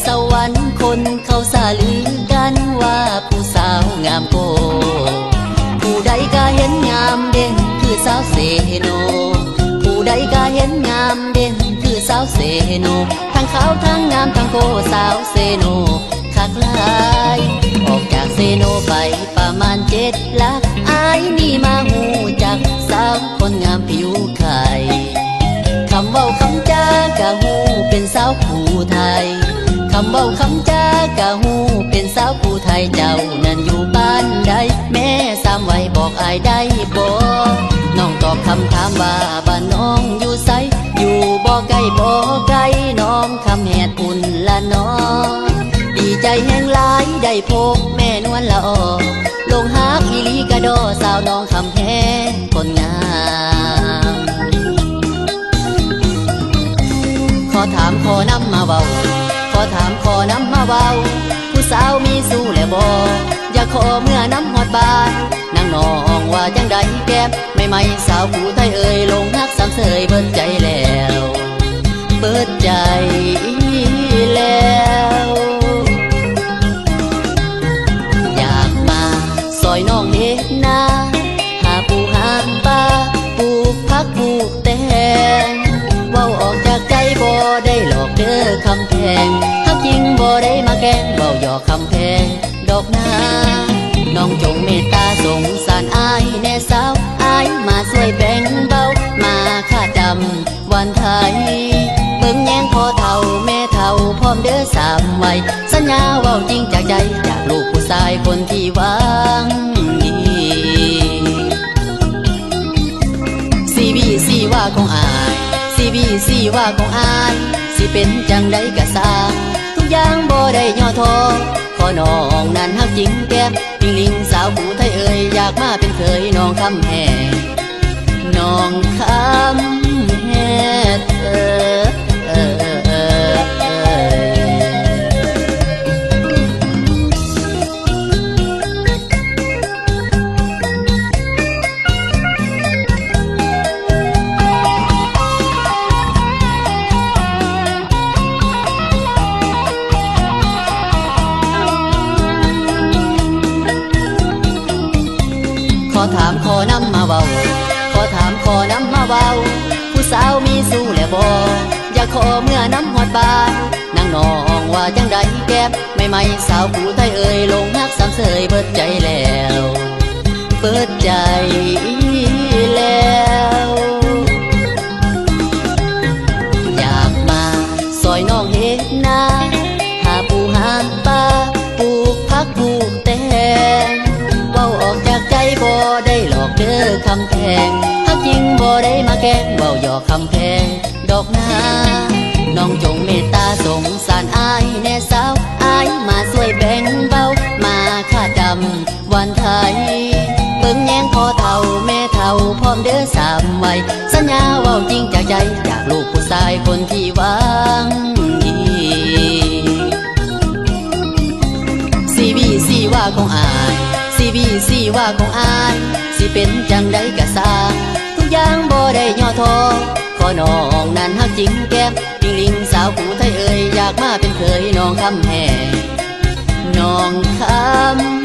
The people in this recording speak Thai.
สวรรค์คนเขาสาลือกันว่าผู้สาวงามโกผู้ใดก็เห็นงามเด่นคือสาวเสโนผู้ใดก็เห็นงามเด่นคือสาวเสโนทั้งขาวทั้งงามทั้งโกสาวเสโนคักหลายออกจากเซโนไปประมาณ7 ลักอายนี่มาหูจักสาวคนงามผิวไข่คำเว้าคำจากะหูเป็นสาวผู้ไทยคำเว้าคำจากะหูเป็นสาวผู้ไทยเจ้านั้นอยู่บ้านใดแม่สามไว้บอกอายได้บ่น้องตอบคำถามว่าบ้านน้องอยู่ไสอยู่บ่ไกลบ่ไกลน้องคำแหดปุ่นละน้องดีใจแห่งหลายได้พบแม่นวลละออลงฮักอีลีกะโดสาวน้องคำแหงคนงามขอถามขอนำมาเว้าขอถามขอนำมาเว้าผู้สาวมีสู้แล้วบ่อย่าขอเมื่อนำฮอดบ้านนางน้องว่าจังใดแก้มไม่สาวผู้ไทยเอ่ยลงฮักสามเสยเบิดใจแล้วเบิดใจแล้วอยากมาซอยน้องเฮ็ดนาหาปูหาปลาปลูกผักปลูกแตงเว้าออกจากใจบ่ได้หลอกเด้อคำแพงฮักจริงบ่ได้มาแกล้งเว้าหยอกคำแพงดอกนาน้องจงเมตตาสงสารอายแน่สาวอายมาช่วยแบ่งเบามาค่าจำวันไทยเบิ่งแยงพ่อเฒ่าแม่เฒ่าพร้อมเด้อสามวัยสัญญาเว้าจริงจากใจจากลูกผู้ชายคนที่หวังดีซีบีซีว่าของอายซีบีซีว่าของอายสิเป็นจังใดก็สร้างทุกอย่างบ่ได้ย่อท้อขอน้องนั้นฮักจริงแก้มปิงลิงสาวผู้ไทยเอ่ยอยากมาเป็นเคยน้องคำแหน้องคำแหขอถามขอนำมาเว้าขอถามขอนำมาเว้าผู้สาวมีสู้แล้วบ่อย่าขอเมื่อนำฮอดบ้านนางน้องว่าจังใดแก้มไม่สาวผู้ไทยเอ่ยลงฮักสามเสยเบิดใจแล้วเบิดใจแล้วอยากมาซอยน้องเฮ็ดนาหาปูหาปลาปลูกผักปลูกแตงเว้าออกจากใจบ่ได้หลอกเด้อคำแพงฮักจริงบ่ได้มาแกล้งเว้าหยอกคำแพงดอกนาน้องจงเมตตาสงสารอายแน่สาวอายมาช่วยแบ่งเบามาค่าจำวันไทยเบิ่งแยงพ่อเฒ่าแม่เฒ่าพร้อมเด้อสามวัยสัญญาเว้าจริงจากใจจากลูกผู้ชายคนที่หวังดีซีบีซีว่าของอายซีบีซีว่าของอายสิเป็นจังใดก็สร้างทุกอย่างบ่ได้ย่อท้อขอน้องนั้นฮักจริงแก้มปิงลิงสาวผู้ไทยเอ่ยอยากมาเป็นเคยน้องคำแหน้องคำ